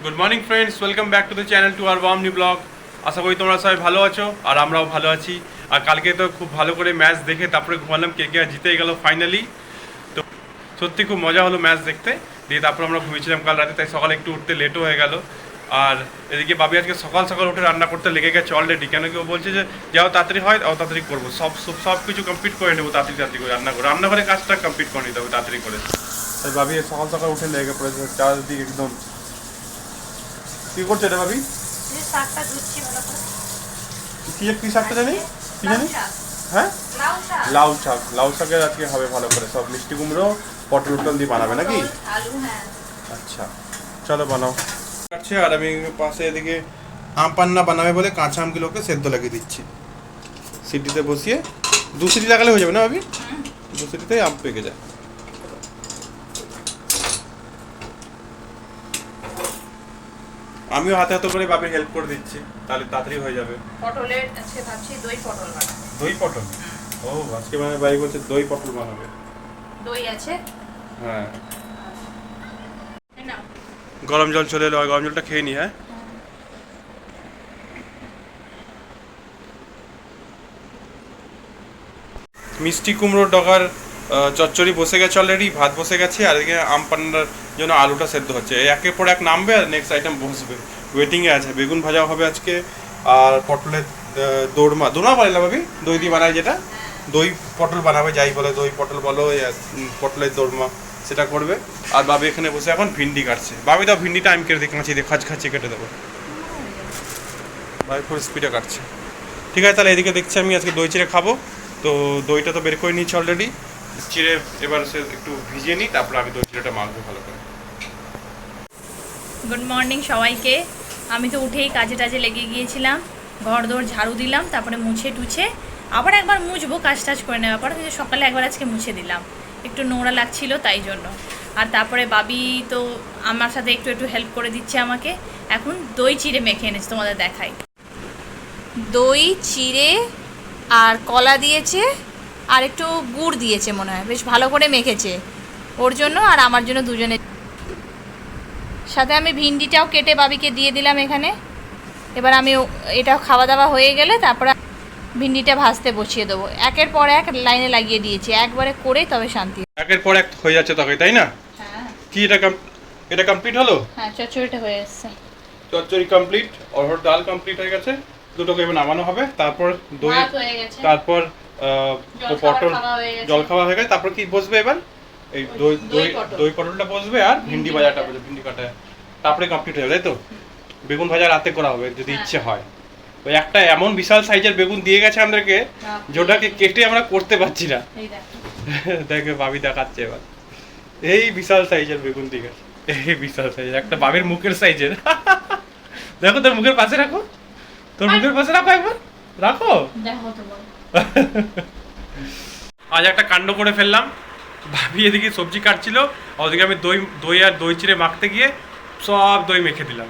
Good morning friends, welcome back to the channel to our warm new blog. আশা করি তোমরা সবাই ভালো আছো আর আমরাও ভালো আছি। আর কালকে তো খুব ভালো করে ম্যাচ দেখে তারপরে ঘুমালাম, কে জিতেই গেল ফাইনালি। তো সত্যি খুব মজা হলো ম্যাচ দেখতে। দিয়ে তারপর আমরা ঘুমিয়েছিলাম কাল রাতে, তাই সকালে একটু উঠতে লেটও হয়ে গেল। আর এদিকে বাবি আজকে সকাল সকাল উঠে রান্না করতে লেগে গেছে অলরেডি। কেন কি ও বলছে যে যাও তাড়াতাড়ি হয় তাও তাড়াতাড়ি করবো, সব কিছু কমপ্লিট করে নেবো, তাড়াতাড়ি করে রান্নাঘরে কাজটা কমপ্লিট করে নিতে হবে তাড়াতাড়ি করে। তাই ভাবি সকাল সকাল উঠে লেগে পড়েছে চারদিকে একদম। কি করছে এটা ভাবি? শাকটা ধুচ্ছি ভালো করে। কি শাকটা জানি? কি জানি? হ্যাঁ, লাউ শাকের আজকে হবে ভালো করে। সব মিষ্টি কুমড়ো পটল টল দিয়ে বানাবে নাকি? আলু, হ্যাঁ। আচ্ছা চলো বানাও। আচ্ছা, আর আমি পাশে এদিকে আম পান্না বানাবে বলে কাঁচা আমগুলোকে সেদ্ধ লাগিয়ে দিচ্ছি সিটিতে বসিয়ে। 2 সিটি লাগালে হয়ে যাবে না ভাবি? 2 সিটিতেই আম পেকে যায়। আমিও হাতে হাতে করে বাবির হেল্প করে দিচ্ছি, তাহলে তাড়াতাড়ি হয়ে যাবে। পটলের আজকে ভাবছি দই পটল বানাবো। দই পটল? ও আজকে মানে ভাই বলছে দই পটল বানাবে। দই আছে? হ্যাঁ, এই নাও। গরম জল চলে এলো, গরম জলটা খেয়ে নি। হ্যাঁ, মিষ্টি কুমড়োর ডগার চচ্চড়ি বসে গেছে অলরেডি, ভাত বসে গেছে, আর এদিকে আম পান্নার জন্য আলুটা সেদ্ধ হচ্ছে। একের পর এক নামবে আর নেক্সট আইটেম বসবে, ওয়েটিংয়ে আছে। বেগুন ভাজাও হবে আজকে, আর পটলের দোরমা বলে না ভাবি, দই দিয়ে বানায় যেটা, দই পটল বানাবে, যাই বলে দই পটল বলো, পটলের দোরমা সেটা করবে। আর বাবি এখানে বসে এখন ভিন্ডি কাটছে। বাবি দাও ভিন্ডিটা, আমি কেটে দেখছি, খাঁচি কেটে দেবো। বাবি ফুল স্পিডে কাটছে। ঠিক আছে, তাহলে এদিকে দেখছি আমি আজকে দই চিড়ে খাবো। তো দইটা তো বের করে নিয়েছি অলরেডি, চিড়ে এবার সে একটু ভিজিয়ে নিই, তারপর আমি দই চিড়েটা মাখবো ভালো করে। গুড মর্নিং সবাইকে। আমি তো উঠেই কাজে টাজে লেগে গিয়েছিলাম, ঘর দোর ঝাড়ু দিলাম, তারপরে মুছে টুছে আবার একবার মুছবো কাজ টাজ করে নেওয়ার পর। কিন্তু সকালে একবার আজকে মুছে দিলাম, একটু নোংরা লাগছিল তাই জন্য। আর তারপরে বাবি তো আমার সাথে একটু একটু হেল্প করে দিচ্ছে আমাকে। এখন দই চিড়ে মেখে এনেছে, তোমাদের দেখাই। দই চিড়ে আর কলা দিয়েছে, আর একটু গুড় দিয়েছে মনে হয়, বেশ ভালো করে মেখেছে ওর জন্য আর আমার জন্য, দুজনের সাথে। আমি ভিন্ডিটাও কেটে বাবিকে দিয়ে দিলাম এখানে। এবার আমি এটাও খাওয়া দাওয়া হয়ে গেলে তারপরে ভিন্ডিটা ভাজতে বসিয়ে দেবো। একের পর এক লাইনে লাগিয়ে দিয়েছি, একবারে করে তবে শান্তি। একের পর এক হয়ে যাচ্ছে তবে, তাই না? হ্যাঁ, কি এটা কমপ্লিট হলো? হ্যাঁ, চচ্চড়িটা হয়ে এসছে। চচ্চড়ি কমপ্লিট, অরহর ডাল কমপ্লিট হয়ে গেছে, দুটোকে এবার নামানো হবে। তারপর দই, তারপর পটল জল খাওয়া হয়ে গেছে। তারপর কি বসবে এবার? এই দই পটলটা বসবে, আর ভিন্ডি ভাজাটা বসবে, ভিন্ডি কাটা। তারপরে কমপ্লিট হয়ে যাবে, তাই তো? বেগুন ভাজা রাতে করা হবে যদি ইচ্ছে হয়। ওই একটা এমন বিশাল সাইজের বেগুন দিয়ে গেছে আমাদেরকে, যেটাকে কেটে আমরা করতে পারছি না। দেখে বাবি দেখাচ্ছে এবার, এই বিশাল সাইজের বেগুন দিয়ে গেছে, এই বিশাল সাইজের একটা বাবির মুখের সাইজের। দেখো তোর মুখের পাশে রাখো, তোর মুখের পাশে রাখো, একবার রাখো। আজ একটা কাণ্ড করে ফেললাম। ভাবি এদিকে সবজি কাটছিল, ওদিকে আমি দই আর দই চিড়ে মাখতে গিয়ে সব দই মেখে দিলাম।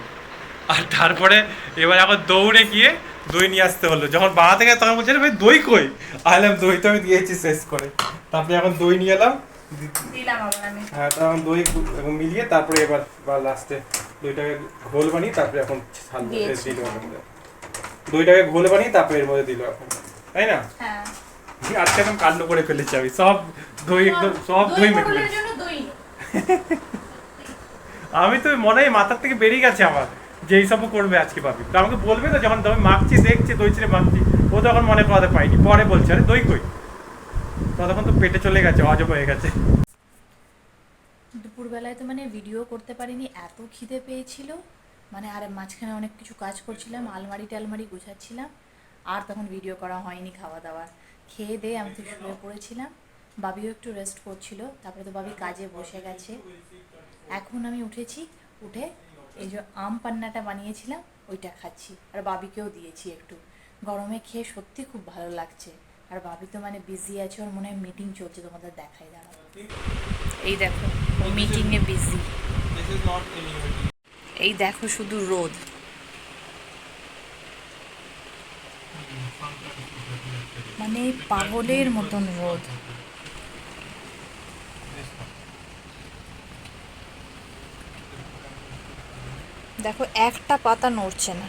আর তারপরে এবার এখন দৌড়ে গিয়ে দই নিয়ে আসতে হলো। যখন বানাতে গেছে তখন বলছে ভাই দই কই? আইলাম দই তো আমি দিয়েছি শেষ করে। তারপরে এখন দই নিয়ে এলাম, হ্যাঁ, তখন দই মিলিয়ে তারপরে এবার লাস্টে দইটাকে ঘোল বানিয়ে তারপরে এখন দিল, দইটাকে ঘোল বানিয়ে তারপরে এর মধ্যে দিল এখন, তাই না? আজকে একদম কাণ্ড করে ফেলেছি আমি, সব দই একদম সব দই মেখে ফেলেছি। আমি তো মনে হয় মাথার থেকে বেরিয়ে গেছে আমার যে এইসবও করবে আজকে ভাবি। তো আমাকে বলবে তো, যখন দই মাখছি দেখছি দই চিড়ে মাখছি, ও তখন মনে করাতে পাইনি, পরে বলছে আরে দই কই, তখন তো পেটে চলে গেছে, অজব হয়ে গেছে। দুপুরবেলায় তো মানে ভিডিও করতে পারিনি, এত খিদে পেয়েছিল মানে। আর মাঝখানে অনেক কিছু কাজ করছিলাম, আলমারি গুছাচ্ছিলাম, আর তখন ভিডিও করা হয়নি। খাওয়া দাওয়ার খেয়ে দিয়ে আমি তো শুয়ে পড়েছিলাম, বাবিও একটু রেস্ট করছিল। তারপরে তো বাবি কাজে বসে গেছে। এখন আমি উঠেছি, উঠে এই যে আম পান্নাটা বানিয়েছিলাম ওইটা খাচ্ছি, আর বাবিকেও দিয়েছি একটু। গরমে খেয়ে সত্যি খুব ভালো লাগছে। আর বাবি তো মানে বিজি আছে, ওর মনে হয় মিটিং চলছে, তোমাদের দেখাই দাঁড়াও। এই দেখো ও মিটিংয়ে বিজি। এই দেখো শুধু রোদ, মানে পাগলের মতন রোদ। দেখো একটা পাতা নড়ছে না,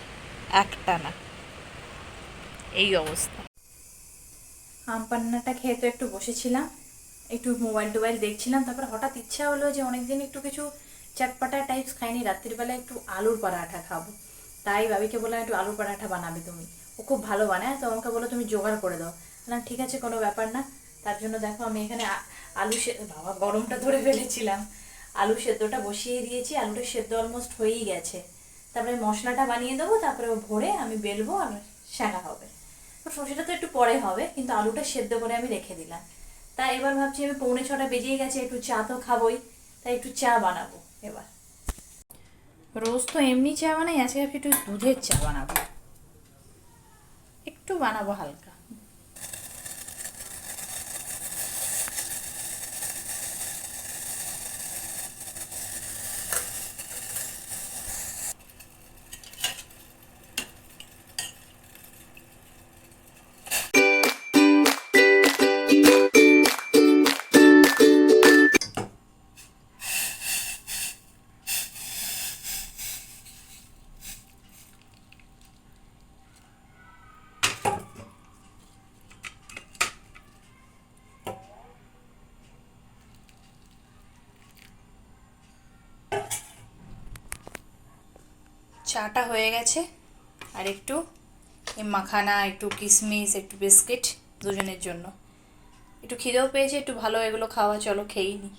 একটা না, এই অবস্থা। আম পান্নাটা খেয়ে তো একটু বসেছিলাম, একটু মোবাইল টোবাইল দেখছিলাম, তারপর হঠাৎ ইচ্ছা হলো যে অনেকদিন একটু কিছু চটপাটা টাইপস খাইনি, রাত্রিবেলা একটু আলুর পরাঠা খাবো। তাই ভাবিকে বললাম একটু আলুর পরাঠা বানাবে তুমি, ও খুব ভালো বানায়, তো আমাকে বলো তুমি জোগাড় করে দাও। বললাম ঠিক আছে কোনো ব্যাপার না। তার জন্য দেখো আমি এখানে আলু বাবা গরমটা ধরে ফেলেছিলাম, আলু সেদ্ধটা বসিয়ে দিয়েছি, আলুটা সেদ্ধ অলমোস্ট হয়েই গেছে। তারপরে মশলাটা বানিয়ে দেবো, তারপরে ভরে আমি বেলবো আর সেঁকা হবে। তো সর্ষেটা তো একটু পরে হবে, কিন্তু আলুটা সেদ্ধ করে আমি রেখে দিলাম। তাই এবার ভাবছি আমি 6:45 বেজেই গেছে, একটু চা তো খাবোই, তাই একটু চা বানাবো এবার। রোজ তো এমনি চা বানাই, আজকে একটু দুধের চা বানাবো, একটু বানাবো হালকা। চাটা হয়ে গেছে, আর একটু মাখানা, একটু কিশমিশ, একটু বিস্কিট দুজনের জন্য। একটু খিদেও পেয়েছে, একটু ভালো এগুলো খাওয়া, চলো খেয়েই নি।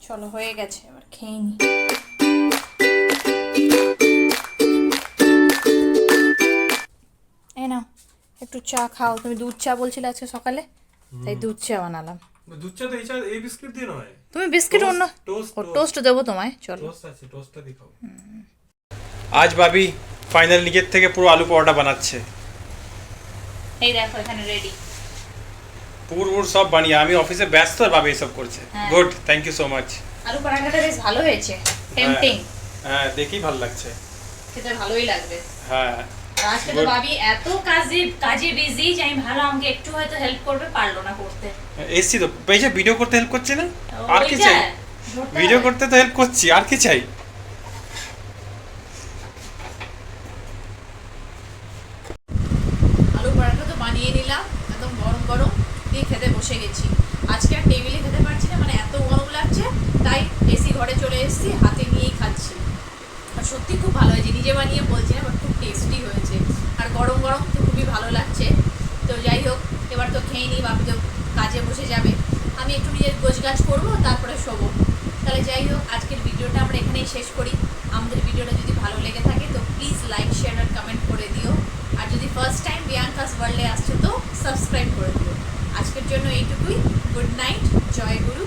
চলো হয়ে গেছে, এবার খেয়ে নি। এই নাও একটু চা খাও, তুমি দুধ চা বলছিলে আজকে সকালে, তাই দুধ চা বানালাম। দুধ চা তো এই বিস্কিট দিয়ে নয়, তুমি বিস্কিট অন্য টোস্ট দেবো তোমায়, চলো। টোস্ট আছে, টোস্টটা দিয়ে খাও। আজ ভাবি ফাইনাল নিজের থেকে পুরো আলু পরোটা বানাচ্ছে। এই দেখো এখানে রেডি, পুরো সব বানিয়ে, আমি অফিসে ব্যস্ত আর ভাবি এসব করছে। Good, thank you so much. আলু পরাঠাটা বেশ ভালো হয়েছে, টেম্পটিং। হ্যাঁ দেখি ভালো লাগছে, খেতে ভালোই লাগবে। হ্যাঁ আজকে তো ভাবি এত কাজে বিজি যে আমি ভালো, আমাকে একটু হয়তো হেল্প করবে, পারলো না করতে। এসছি তো পেয়েছে, ভিডিও করতে হেল্প করছে না, আর কি চাই? ভিডিও করতে তো হেল্প করছি, আর কি চাই? আলু পরাঠা তো বানিয়ে নিলাম, একদম গরম গরম দিয়ে খেতে বসে গেছি। আজকে আর টেবিলে খেতে পারছি না, মানে এত গরম লাগছে, তাই এসি ঘরে চলে এসেছি, হাতে নিয়েই খাচ্ছি। আর সত্যি খুব ভালো হয়েছে, নিজে বানিয়ে বলছি না, বাট খুব টেস্টি হয়েছে, আর গরম গরম তো খুবই ভালো লাগছে। তো যাই হোক, এবার তো খেয়ে নিই, বাপি তো কাজে বসে যাবে, আমি একটু নিজের গোছগাছ করবো, তারপরে শোবো। তাহলে যাই হোক, আজকের ভিডিওটা আমরা এখানেই শেষ করি। আমাদের ভিডিওটা যদি ভালো লেগে থাকে তো প্লিজ লাইক, শেয়ার আর কমেন্ট করে দিও। আর যদি ফার্স্ট টাইম বিয়াঙ্কাস ওয়ার্ল্ডে আসছো তো সাবস্ক্রাইব করে দিও। আজকের জন্য এইটুকুই। গুড নাইট, জয় গুরু।